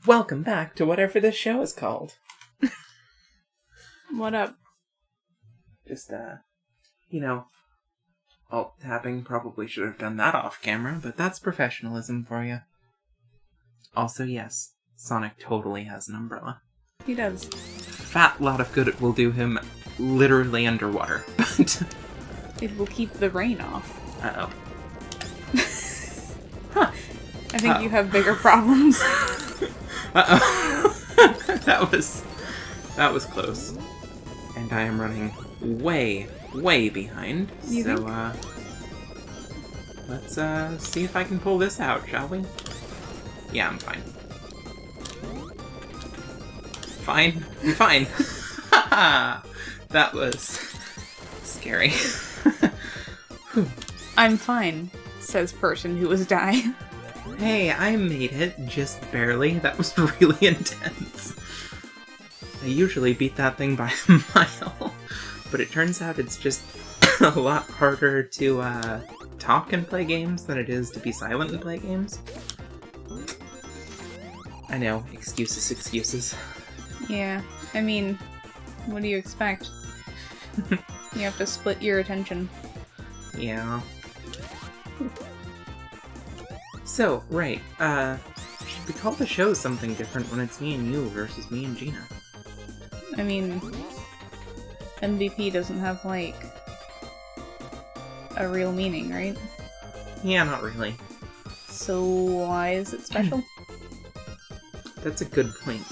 Welcome back to whatever this show is called. What up? Just, alt tapping. Probably should have done that off camera, but that's professionalism for you. Also, yes, Sonic totally has an umbrella. He does. Fat lot of good it will do him literally underwater, but... It will keep the rain off. Uh-oh. Huh. I think you have bigger problems. Uh-oh. That was close. And I am running way behind. Let's see if I can pull this out, shall we? Yeah, I'm fine. Fine? I'm fine. That was scary. I'm fine, says person who was dying. Hey, I made it, just barely. That was really intense. I usually beat that thing by a mile, but it turns out it's just a lot harder to talk and play games than it is to be silent and play games. I know, excuses. Yeah, I mean, what do you expect? You have to split your attention. Yeah. So, right, should we call the show something different when it's me and you versus me and Gina? I mean, MVP doesn't have, like, a real meaning, right? Yeah, not really. So why is it special? That's a good point.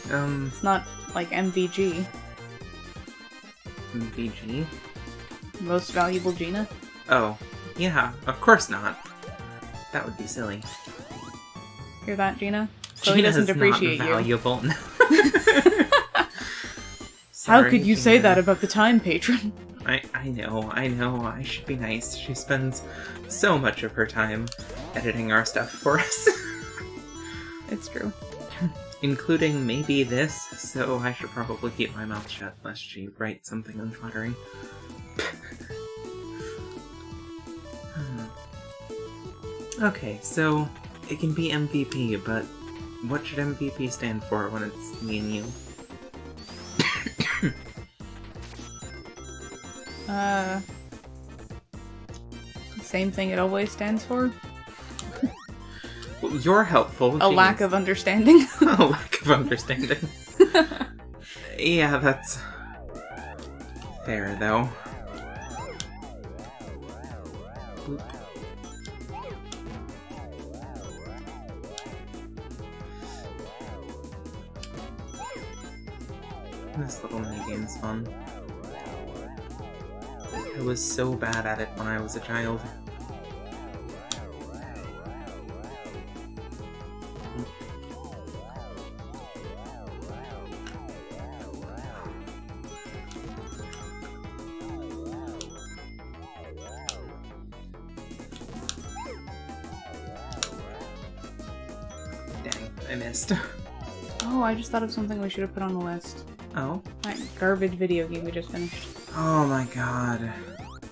It's not like MVG. MVG? Most Valuable Gina? Oh, yeah, of course not. That would be silly. Hear that, Gina? So he doesn't appreciate not valuable. you. Sorry, How could you say that about the Time Patron? I know. I should be nice. She spends so much of her time editing our stuff for us. It's true. Including maybe this, so I should probably keep my mouth shut lest she writes something unflattering. Okay, so it can be MVP, but what should MVP stand for when it's me and you? Same thing it always stands for? Well, you're helpful. A lack of understanding? A lack of understanding. Yeah, that's fair, though. Oop. This little minigame's fun. I was so bad at it when I was a child. Dang, I missed. Oh, I just thought of something we should have put on the list. Oh? That garbage video game we just finished. Oh my god.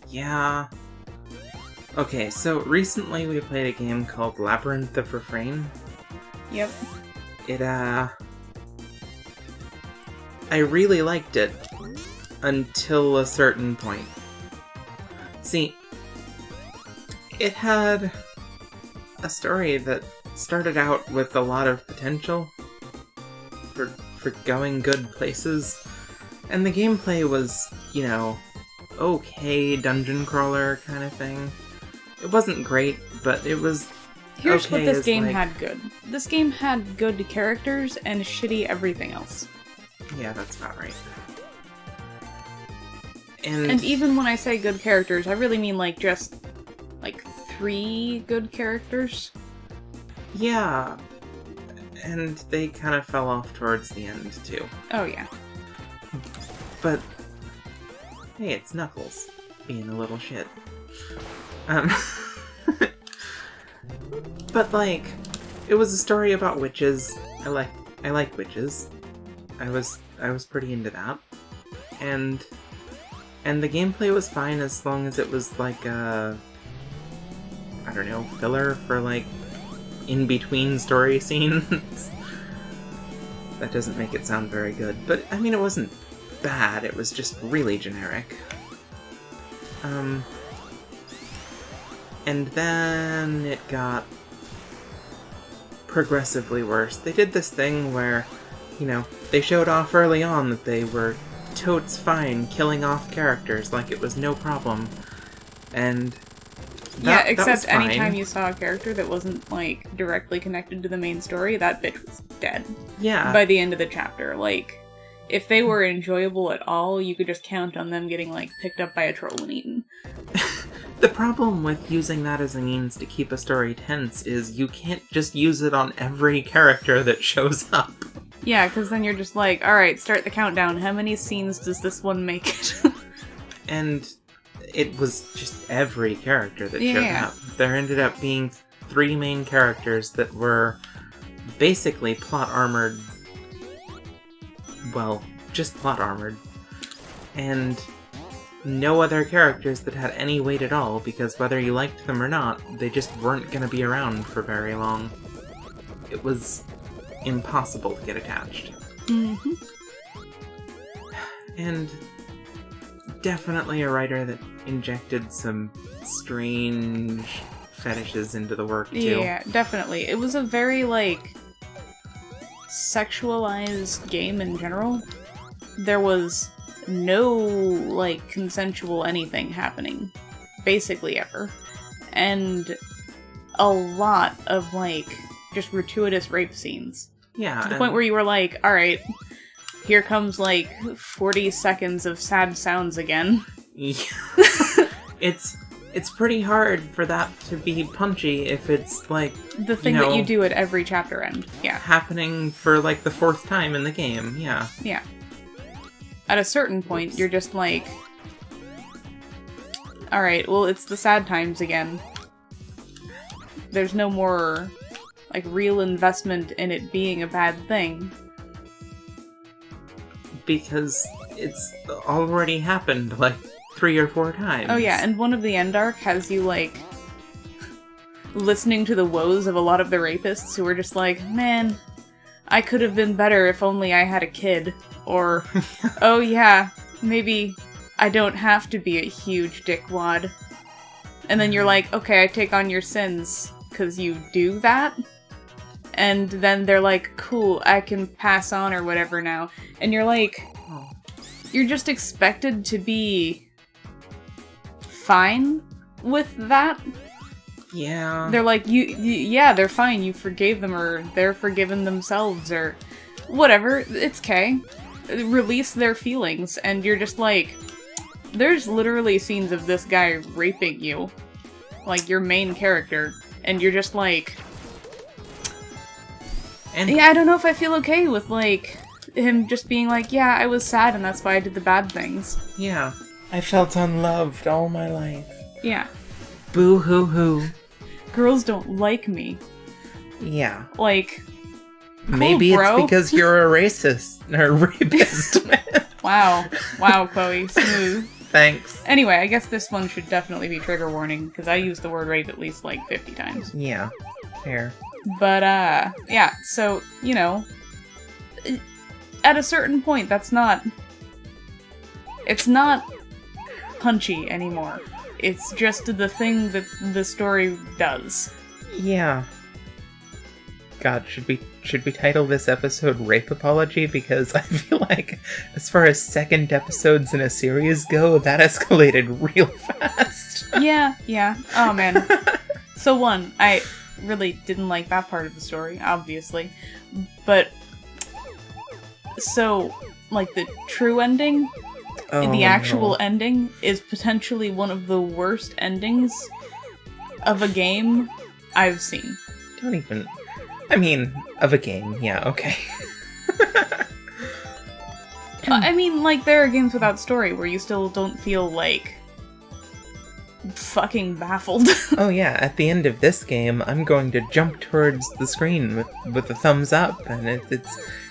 Yeah. Okay, so recently we played a game called Labyrinth of Refrain. Yep. I really liked it. Until a certain point. See, it had a story that started out with a lot of potential for going good places, and the gameplay was, okay dungeon crawler kind of thing. It wasn't great, but it was Here's okay what this game like... had good. This game had good characters and shitty everything else. Yeah, that's about right. And even when I say good characters, I really mean just 3 good characters. Yeah. And they kind of fell off towards the end, too. Oh, yeah. But, hey, it's Knuckles, being a little shit. But, it was a story about witches. I like witches. I was pretty into that. And the gameplay was fine as long as it was, filler for, in-between story scenes. That doesn't make it sound very good. But, I mean, it wasn't bad. It was just really generic. And then it got progressively worse. They did this thing where, they showed off early on that they were totes fine killing off characters like it was no problem. And except anytime you saw a character that wasn't, like, directly connected to the main story, that bitch was dead. Yeah. By the end of the chapter. Like, if they were enjoyable at all, you could just count on them getting, like, picked up by a troll and eaten. The problem with using that as a means to keep a story tense is you can't just use it on every character that shows up. Yeah, because then you're just like, alright, start the countdown. How many scenes does this one make it? And it was just every character that showed up. There ended up being 3 main characters that were basically plot-armored. Well, just plot-armored. And no other characters that had any weight at all, because whether you liked them or not, they just weren't going to be around for very long. It was impossible to get attached. Mm-hmm. And definitely a writer that injected some strange fetishes into the work, too. Yeah, definitely. It was a very, like, sexualized game in general. There was no, like, consensual anything happening, basically ever. And a lot of, like, just gratuitous rape scenes. Yeah. To the point where you were like, alright, here comes, like, 40 seconds of sad sounds again. Yeah. It's pretty hard for that to be punchy if it's, like, the thing that you do at every chapter end. Yeah. Happening for, like, the 4th time in the game. Yeah. Yeah. At a certain point, you're just like, alright, well, it's the sad times again. There's no more, like, real investment in it being a bad thing. Because it's already happened, like, 3 or 4 times. Oh yeah, and one of the end arc has you, like, listening to the woes of a lot of the rapists who are just like, man, I could have been better if only I had a kid. Or, oh yeah, maybe I don't have to be a huge dickwad. And then you're like, okay, I take on your sins, because you do that? And then they're like, cool, I can pass on or whatever now. And you're like, you're just expected to be fine with that? Yeah. They're like, yeah, they're fine, you forgave them, or they're forgiven themselves, or whatever, it's okay. Release their feelings, and you're just like, there's literally scenes of this guy raping you, like, your main character, and you're just like, yeah, I don't know if I feel okay with, like, him just being like, yeah, I was sad, and that's why I did the bad things. Yeah. I felt unloved all my life. Yeah. Boo-hoo-hoo. Girls don't like me. Yeah. Like, cool, maybe bro. It's because you're a racist, or a rapist. Wow. Wow, Chloe. Smooth. Thanks. Anyway, I guess this one should definitely be trigger warning, because I use the word rape at least, like, 50 times. Yeah. Fair. But, yeah, so, at a certain point, it's not punchy anymore. It's just the thing that the story does. Yeah. God, should we title this episode Rape Apology? Because I feel like, as far as second episodes in a series go, that escalated real fast. Yeah. Oh, man. So, one, I really didn't like that part of the story, obviously. But, so, like, the true ending, the actual ending, is potentially one of the worst endings of a game I've seen. Don't even... I mean, of a game, yeah, okay. I mean, like, there are games without story where you still don't feel, like, fucking baffled. Oh yeah, at the end of this game, I'm going to jump towards the screen with a thumbs up, and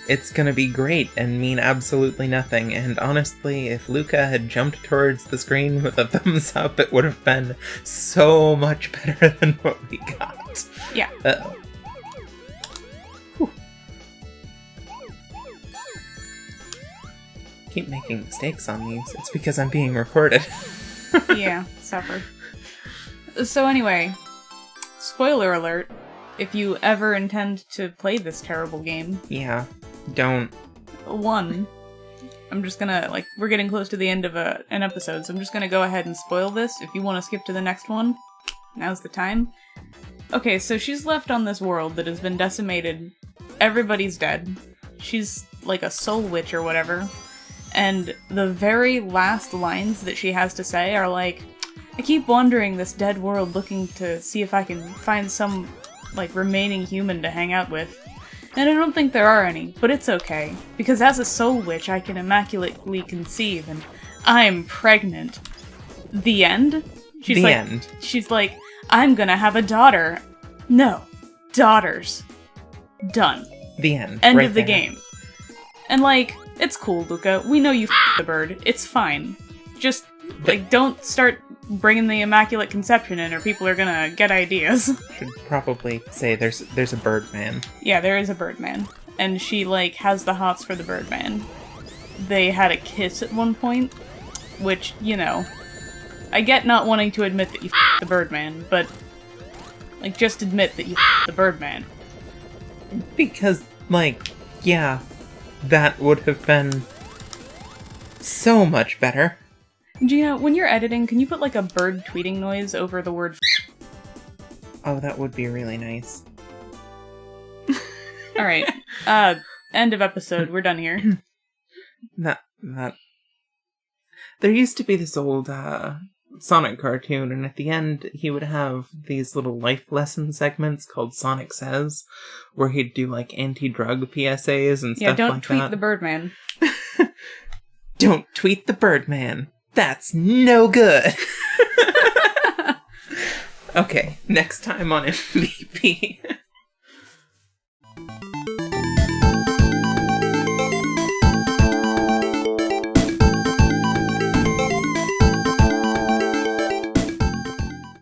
it's gonna be great and mean absolutely nothing. And honestly, if Luca had jumped towards the screen with a thumbs up, it would have been so much better than what we got. Yeah. Uh-oh. keep making mistakes on these, it's because I'm being recorded. Yeah, suffer. So anyway, spoiler alert, if you ever intend to play this terrible game... Yeah, don't. One, I'm just gonna, we're getting close to the end of an episode, so I'm just gonna go ahead and spoil this. If you want to skip to the next one, now's the time. Okay, so she's left on this world that has been decimated. Everybody's dead. She's like a soul witch or whatever. And the very last lines that she has to say are like, I keep wandering this dead world looking to see if I can find some, remaining human to hang out with. And I don't think there are any, but it's okay, because as a soul witch I can immaculately conceive, and I'm pregnant. The end? She's end. She's like, I'm gonna have a daughter. No. Daughters. Done. The end. End right of the there. game. And it's cool, Luca. We know you the bird. It's fine. Just, don't start bringing the Immaculate Conception in, or people are gonna get ideas. Should probably say there's a Birdman. Yeah, there is a Birdman. And she, has the hots for the Birdman. They had a kiss at one point, which, I get not wanting to admit that you the Birdman, but, just admit that you the Birdman. Because, yeah, that would have been so much better. Gina, when you're editing, can you put, a bird tweeting noise over the word Oh, that would be really nice. Alright, end of episode, we're done here. That... There used to be this old, Sonic cartoon, and at the end, he would have these little life lesson segments called Sonic Says, where he'd do, anti-drug PSAs and stuff like that. Yeah, don't tweet the Birdman. Don't tweet the Birdman. That's no good. Okay, next time on MVP.